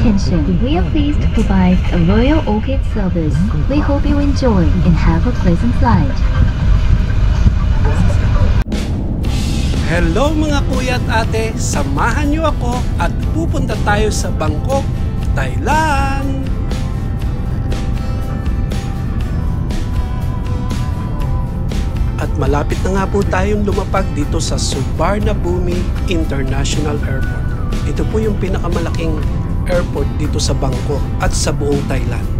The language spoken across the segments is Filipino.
Attention, we are pleased to provide a Royal Orchid service. We hope you enjoy and have a pleasant flight. Hello mga kuya at ate, samahan niyo ako at pupunta tayo sa Bangkok, Thailand! At malapit na nga po tayong lumapag dito sa Suvarnabhumi International Airport. Ito po yung pinakamalaking airport dito sa Bangkok at sa buong Thailand.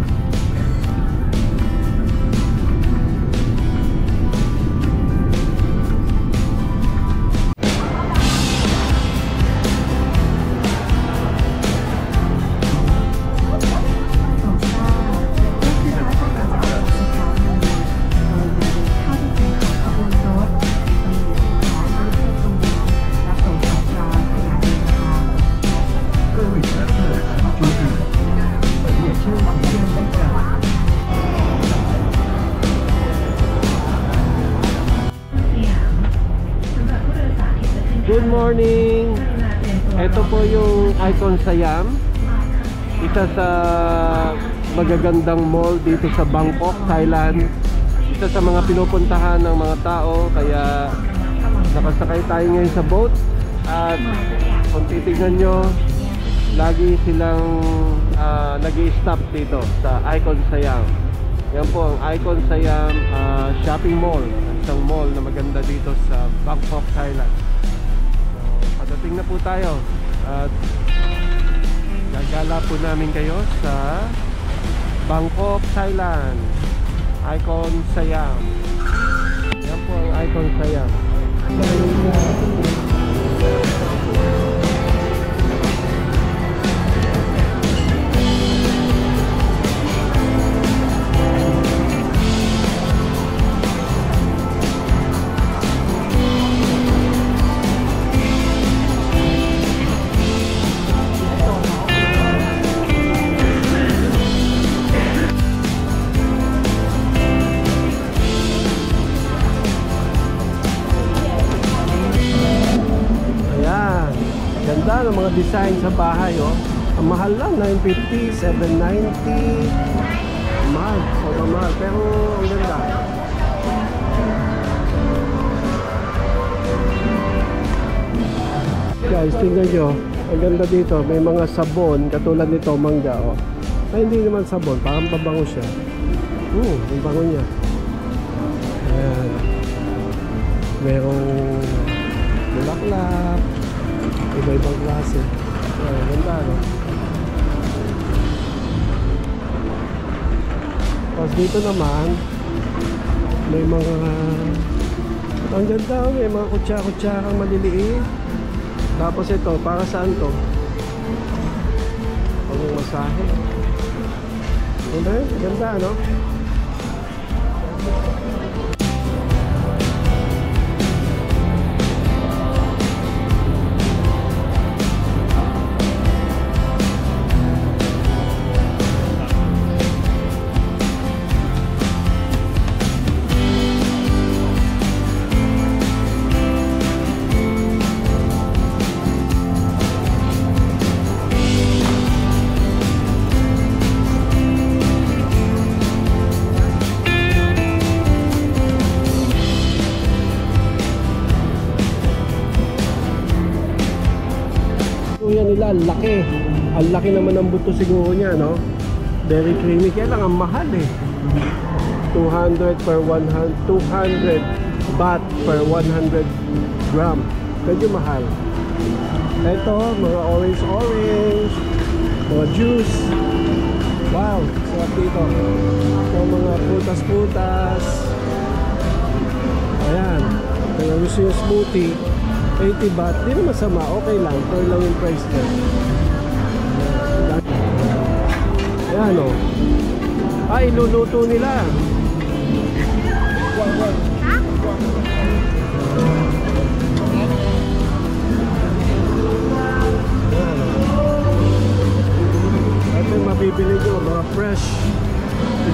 Good morning! Ito po yung Icon Siam, isa sa magagandang mall dito sa Bangkok, Thailand. Isa sa mga pinupuntahan ng mga tao, kaya nakasakay tayo ngayon sa boat. At kung titignan nyo, lagi silang nag-i-stop dito sa Icon Siam. Yan po ang Icon Siam shopping mall, isang mall na maganda dito sa Bangkok, Thailand. Dating na po tayo at gagala po namin kayo sa Bangkok, Thailand, Icon Siam. Yan po ang Icon Siam. Ganda ng mga design sa bahay, oh. Ang mahal lang, 950, 790. Mahal, sobrang mahal, pero ang ganda. Guys, tingnan nyo, ang ganda dito. May mga sabon, katulad nito, mangga, oh. Ay, hindi naman sabon, parang pabango siya. Ang bango niya. Ayan. Merong bulaklak, iba-ibang klase. Ganda, no? Tapos dito naman may mga ang ganda, may mga kutsara-kutsarang maliliit. Tapos ito, para saan to? Pang masahe. Ganda, no? Nila, laki. Ang laki naman ng buto siguro niya, no? Very creamy. Kaya lang ang mahal, eh. 200 per 100, 200 baht per 100 gram. Medyo mahal. Ito, mga orange, mga juice. Wow, sarap dito. Ito, mga prutas. Ayan, kaya gusto yung smoothie, 80 baht, di naman masama, okay lang, fair lang yung price niya. Ayan, o. Iluluto nila. Ito yung mabibili nyo, mga fresh.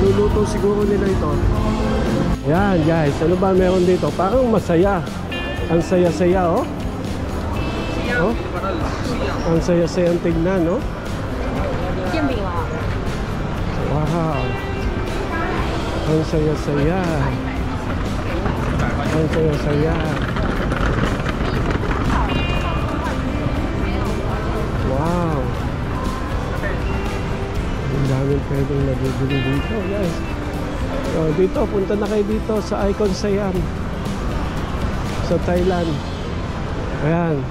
Iluluto siguro nila ito. Ayan guys, ano ba meron dito? Parang masaya. Ang saya-saya, oh. Oh? Ang saya-saya ang tignan, no? Ang saya-saya. Ang saya-saya. Wow. Ang daming pwedeng nabibili dito, guys. So, dito, punta na kayo dito sa Icon Siam sa Thailand. Ayan.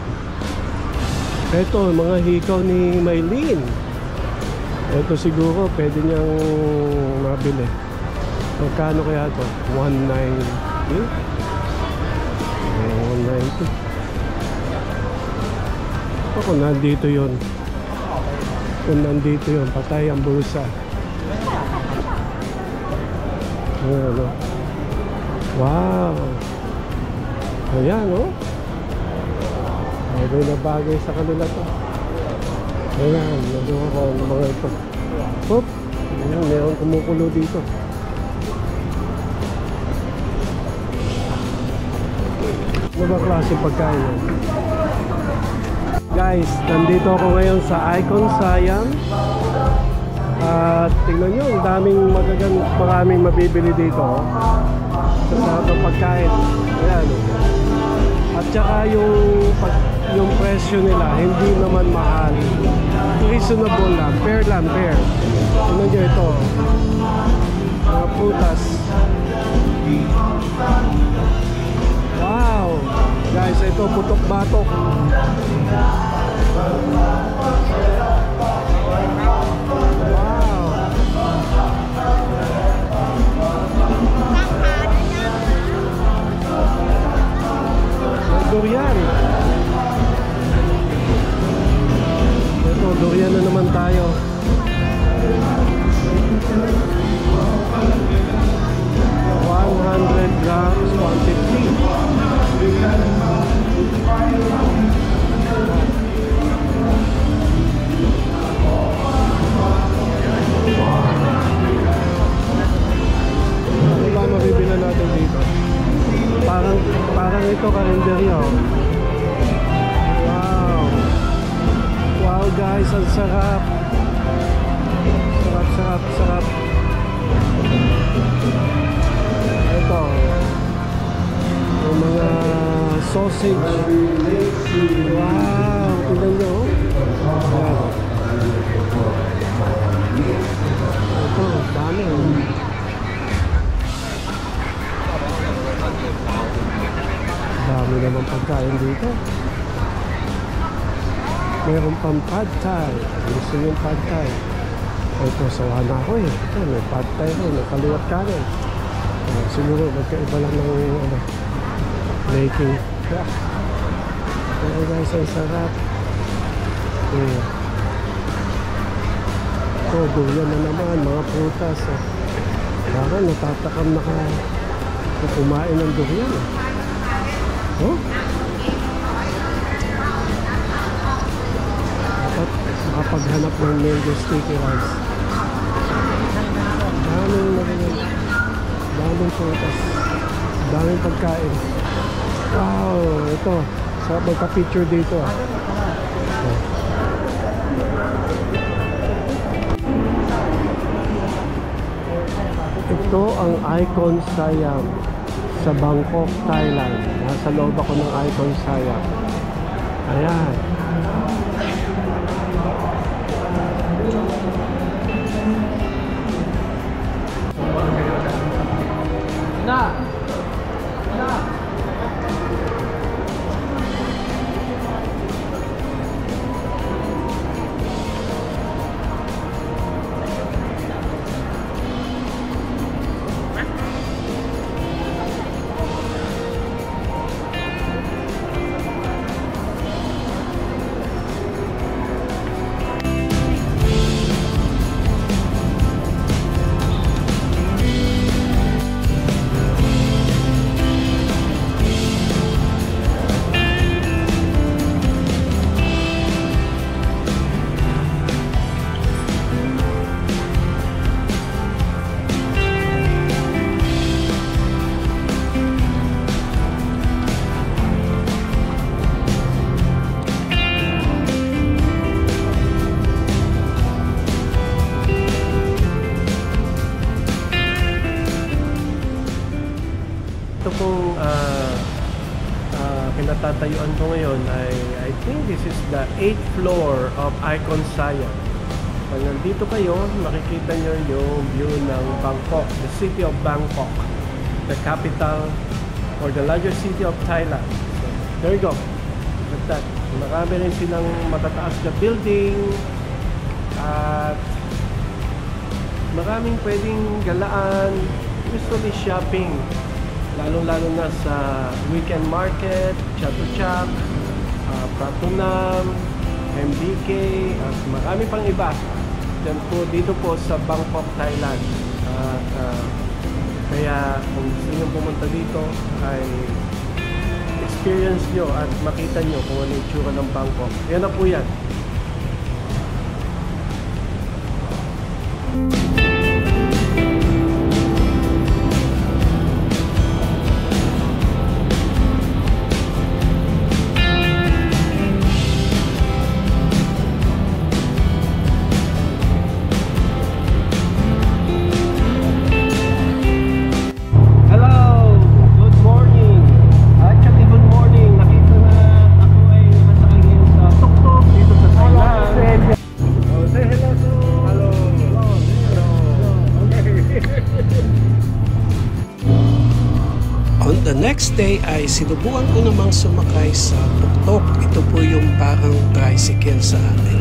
Ito, mga hikaw ni Maylene. Ito siguro pwede niyang mabili. Magkano kaya ito? 190? 190. Kung nandito yun. Kung nandito yun, patay ang bulsa. Ayan, oh. Wow. Ayan, oh. Bagay na bagay sa kanila to. Ayan, nandun ako ng mga ito. Oop. Ayan, mayroong kumukulo dito. Ano ba klase pagkain yan? Guys, nandito ako ngayon sa Icon Siam. At tingnan nyo, ang daming maraming mabibili dito sa sarap ng pagkain. Ayan. At saka yung presyo nila hindi naman mahal, reasonable lang, fair lang, fair. Tingnan nyo ito, mga prutas. Wow guys, ito putok-batok. Durian. Ito, durian na naman tayo. 100 grams, 150. Ano ba mabibila natin dito? Parang ito karinderya. Wow. Wow guys, ang sarap. Sarap. Ito. Yung mga sausage. Wow, tingnan nyo. Wow. Ito, dami. Dami naman pagkain dito. Meron pang pad thai. Gusto yung pad thai. Ito, sawa na ako eh. Ito, may pad thai ko. May kaliwat kanin. Siguro magkaiba lang ng making. Yeah. Pero guys, ang sarap. Ito, durian na naman. Mga prutas. Parang natatakam na ka kumain ng durian. Oh? Dapat makapaghanap ng mango sticky rice. Daming prutas. Daming pagkain. Wow, ito. Sarap magka-picture dito. Ito ang Icon Siam sa Bangkok, Thailand. Nasa loob ako ng Icon Siam. Ayan. natatayuan ko ngayon ay I think this is the 8th floor of Icon Siam. Pag nandito kayo, makikita nyo yung view ng Bangkok, the city of Bangkok, the capital or the largest city of Thailand. So, there you go. With that, marami rin silang matataas na building at maraming pwedeng galaan, usually shopping, lalo-lalo na sa weekend market, Chatuchak, Pratunam, MBK, at marami pang iba dyan po, dito po sa Bangkok, Thailand. Kaya kung gusto nyo pumunta dito ay experience nyo at makita nyo kung ano yung tsura ng Bangkok. Yan na po yan. On the next day ay sinubukan ko namang sumakay sa tuktok. Ito po yung parang tricycle sa atin.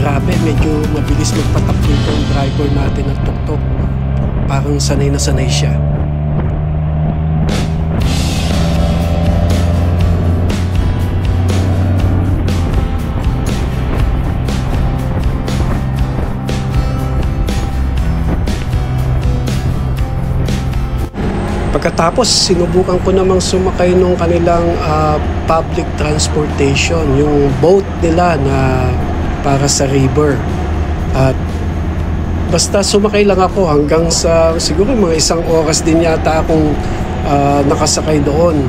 Grabe, medyo mabilis magpatakbo itong driver natin ng tuktok. Parang sanay na sanay siya. Pagkatapos, sinubukan ko namang sumakay nung kanilang public transportation, yung boat nila na para sa river. At basta sumakay lang ako hanggang sa siguro mga 1 oras din yata akong nakasakay doon.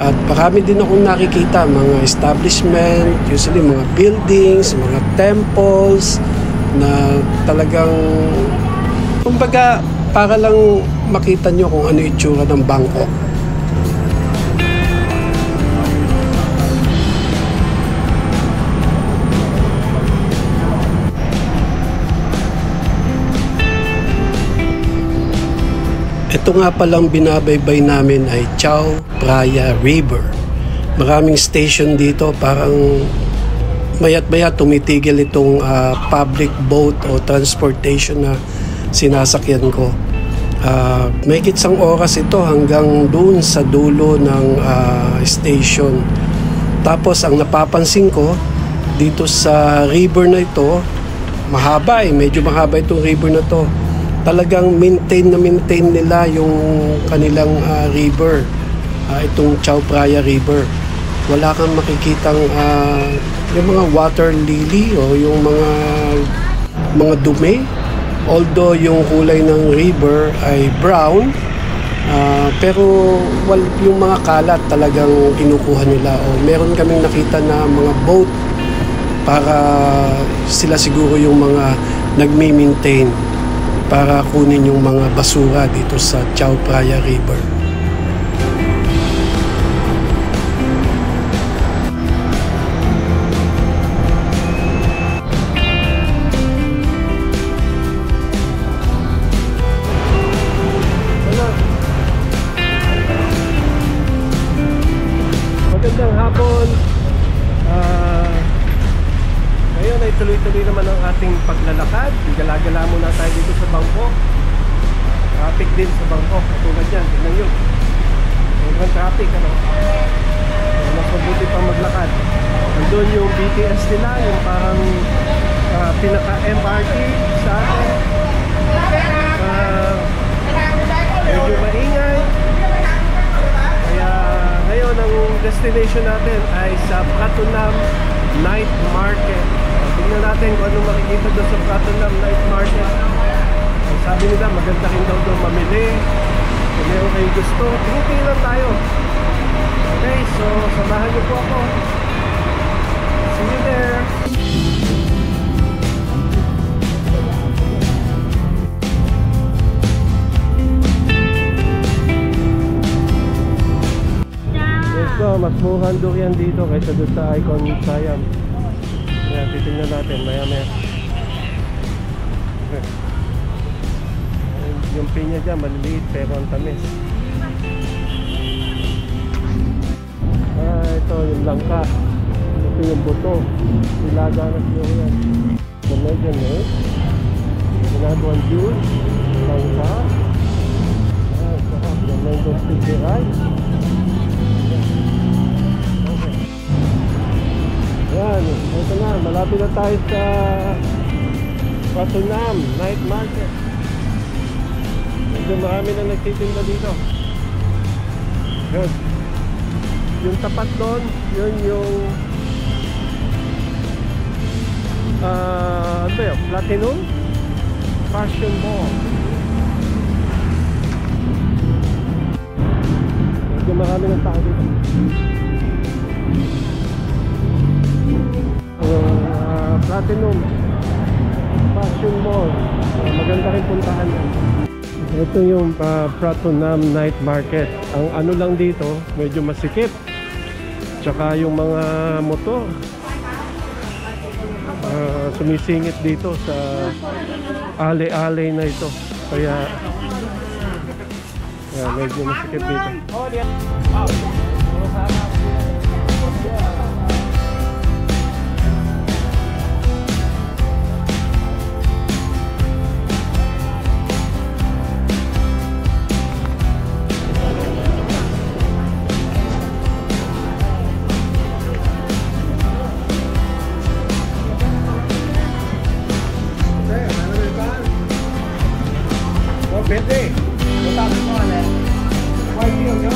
At marami din akong nakikita mga establishment, usually mga buildings, mga temples na talagang kumbaga para lang makita nyo kung ano yung itsura ng Bangkok. Ito nga palang binabaybay namin ay Chao Phraya River. Maraming station dito, parang mayat-maya tumitigil itong public boat o transportation na sinasakyan ko. May kitsang oras ito hanggang doon sa dulo ng station. Tapos ang napapansin ko dito sa river na ito, mahaba medyo mahaba itong river na to. Talagang maintain nila yung kanilang river, itong Chao Phraya River. Wala kang makikitang yung mga water lily o yung mga dumi. Although yung kulay ng river ay brown, pero yung mga kalat talagang kinukuha nila. O meron kaming nakita na mga boat para sila siguro yung mga nagme-maintain para kunin yung mga basura dito sa Chao Phraya River. Magandang hapon. Ngayon ay tuloy-tuloy naman ang ating paglalakad. Gala-gala muna tayo dito sa Bangkok. Traffic din sa Bangkok. Katulad yan, tignan nyo. Sobrang traffic, ano? Mas mabuti pang maglakad. Andun yung BTS nila, yung parang pinaka-MRT sa atin. Medyo maingay. Kaya ngayon ang destination natin ay sa Pratunam Night Market. Tingnan natin kung ano makikita doon sa Pratunam Night Market. Sabi nila maganda rin daw doon mamili. Kung meron kayong gusto, tingin-tingin tayo. Okay, so samahan niyo po ako. See you there. So, mas murang durian dito kaysa doon sa Icon Siam. Kaya titignan natin maya-maya. Yung pinya dyan maliliit pero ang tamis. Ito yung langka. Ito yung buto. Ilaga na durian. So, medyo net. Ginagawan juice. Langka. Sarap. Yung mango sticky rice. Yan, ito na, malapit na tayo sa Pratunam Night Market. Medyo marami na nagtitinda dito. Good. Yung tapat doon, yun yung ano ba yun? Platinum Fashion Mall. Medyo marami ng tao dito. Platinum Fashion Mall, maganda rin puntahan. Ito yung Pratunam Night Market. Ang ano lang dito, medyo masikip. Tsaka yung mga motor sumisingit dito sa alley-alley na ito. Kaya medyo masikip dito. Pwede. Matapos mo na. Why do you go?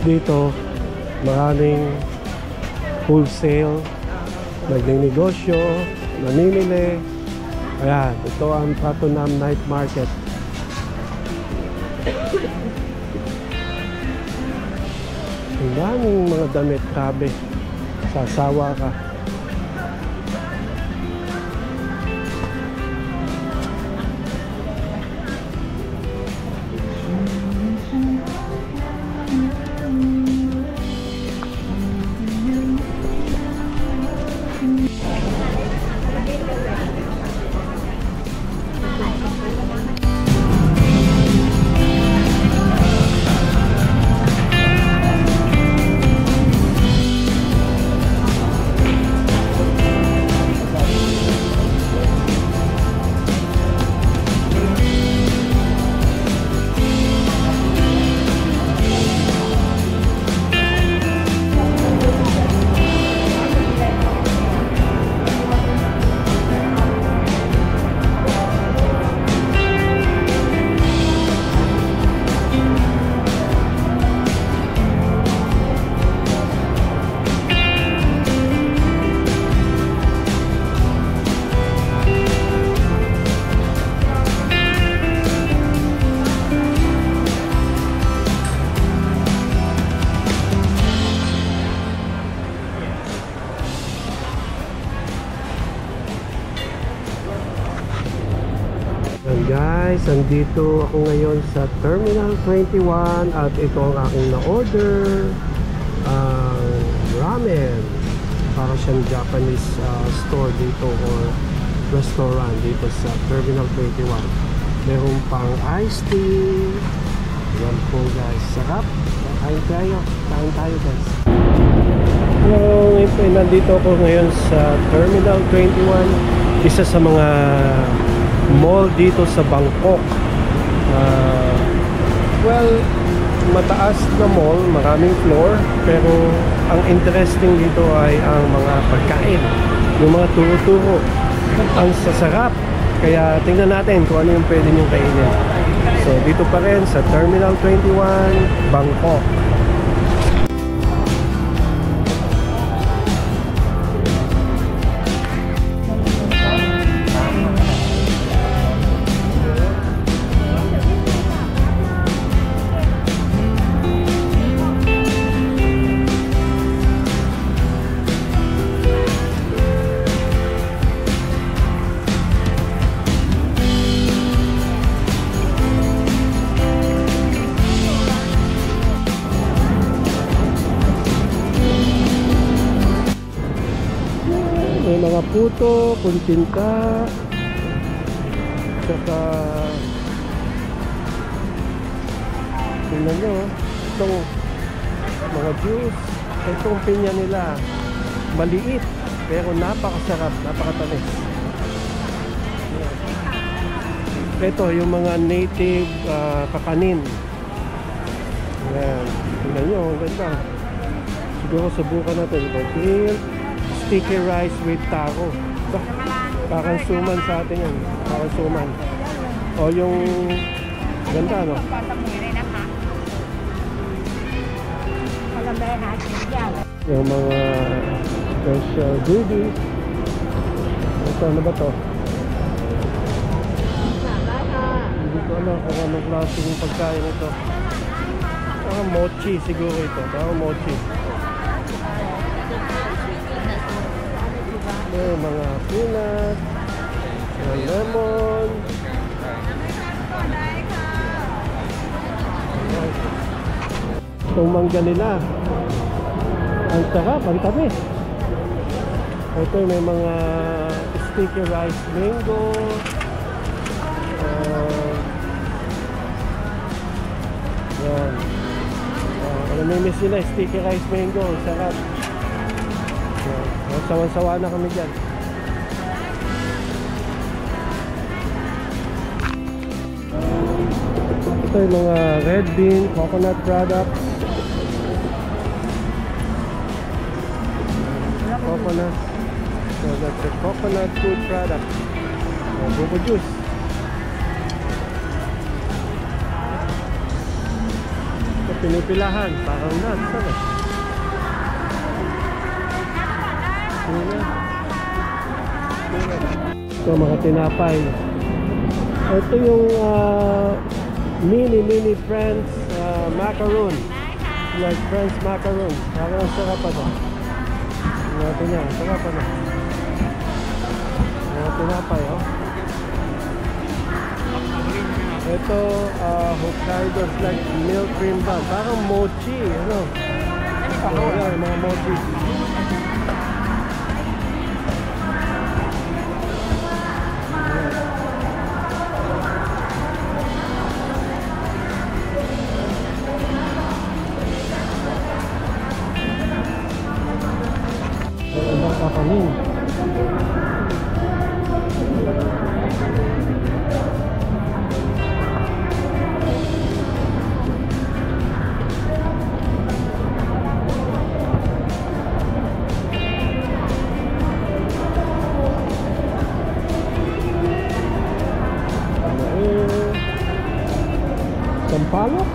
dito, maraming wholesale, nagninegosyo, namimili. Ayan, ito ang Pratunam Night Market. Ang daming mga damit, grabe. Sasawa ka. Guys, andito ako ngayon sa Terminal 21 at ito ang aking na-order, ramen. Para siyang Japanese store dito or restaurant dito sa Terminal 21. Meron pang iced tea. Yan po guys, sarap. Kain tayo guys. Hello, nandito ako ngayon sa Terminal 21, isa sa mga mall dito sa Bangkok. Well, mataas na mall, maraming floor, pero ang interesting dito ay ang mga pagkain, yung mga turo-turo. Ang sasarap, kaya tingnan natin kung ano yung pwede nyong kainin. So dito pa rin sa Terminal 21, Bangkok. May mga puto, kuntinta, saka tingnan nyo, itong mga juice, itong pinya nila maliit pero napakasarap, napakatamis. Ito yung mga native kakanin. Ayan, tingnan nyo, ang ganda. Siguro subukan natin. Sticky rice with taro. Parang suman sa atin yan. Parang suman. O yung ganda, no? Yung mga special goodies. Ito, ano ba to? Hindi ko alam kung anong klaseng pagkain ito. Parang mochi siguro ito. Parang mochi. May mga peanut, mga lemon. Itong mangga nila, ang sarap, ang tamis. Ito may mga sticky rice mango. Yan. Namimiss nila sticky rice mango, ang sarap. Sawan-sawa na kami dyan. Ito yung mga red bean, coconut products. Coconut. So that's a coconut food product. Buko juice. Ito pinipilahan. Parang nuts. Ano? Ito mga tinapay. Ito yung mini French macaron. Like French macaron. Parang sarap pa ba? Natin yan. Sarap pa na. Mga tinapay, oh. Ito, Hokkaido like milk cream bun. Parang mochi, ano? Ayan, mga mochi. Ibang kakanin. Sampalok?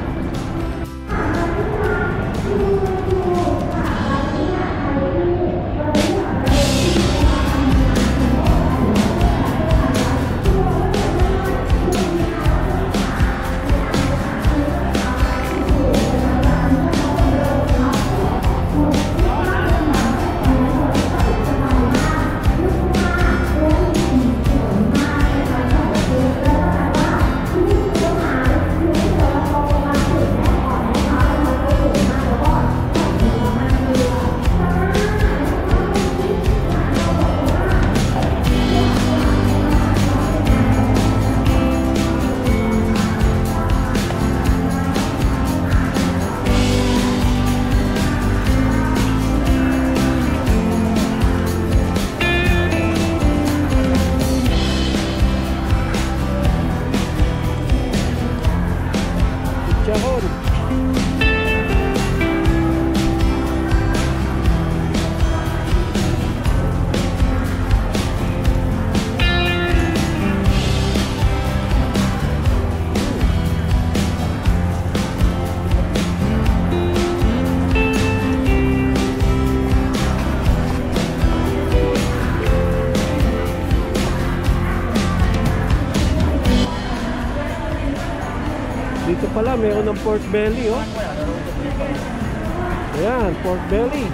Dito pala mayroon ng pork belly, oh. Ayan, pork belly.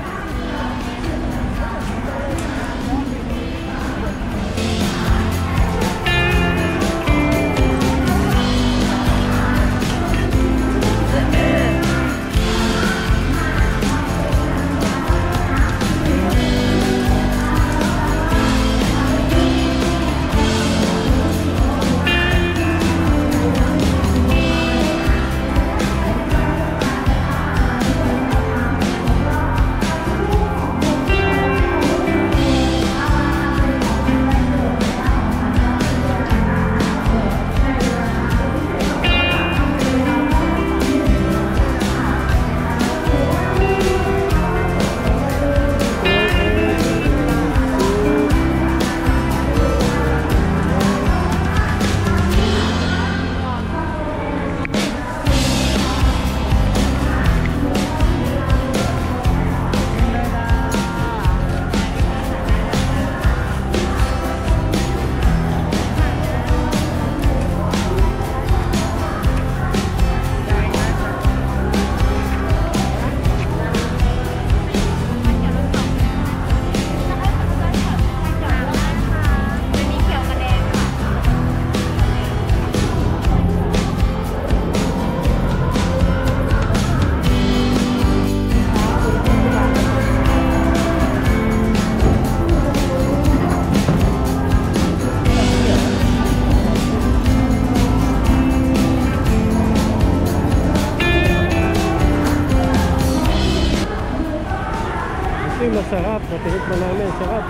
Masarap, natikman namin, sarap.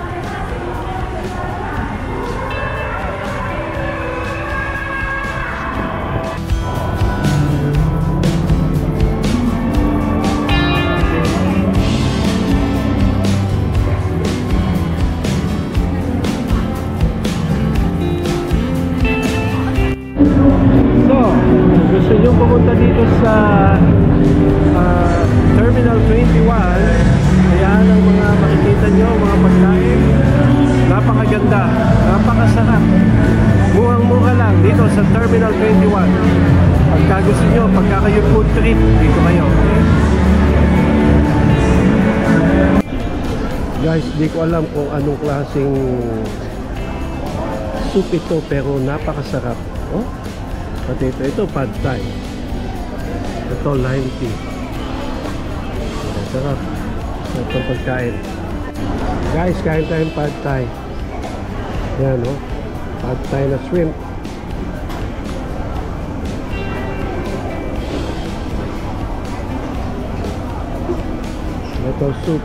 So, gusto nyo pumunta dito sa Terminal 21. Ayan ang mga makikita nyo, mga pagkain. Napakaganda, napakasarap. Murang-mura lang dito sa Terminal 21. Pagka gusto nyo, pagka kayo food trip, dito kayo. Guys, di ko alam kung anong klaseng soup ito, pero napakasarap. Oh, pati ito pad thai. Ito lime tea. Sarap. Ito pagkain. Guys, kain tayong pad thai. Yan, oh. Pad thai na shrimp. Ito soup.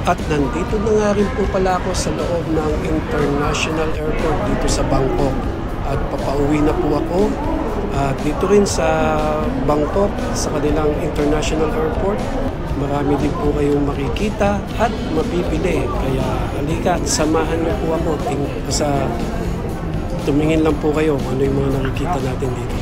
At nandito na nga rin po pala ako sa loob ng International Airport dito sa Bangkok. At papauwi na po ako dito rin sa Bangkok, sa kanilang International Airport. Marami din po kayong makikita at mabibili. Kaya halika, samahan niyo po ako. Tumingin lang po kayo kung ano yung mga nakikita natin dito.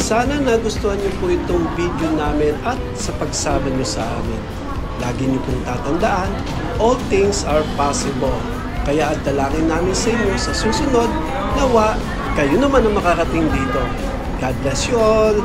Sana nagustuhan niyo po itong video namin at sa pagsama niyo sa amin. Lagi niyo pong tatandaan, all things are possible. Kaya ang dalangin namin sa inyo sa susunod, nawa kayo naman ang makarating dito. God bless you all!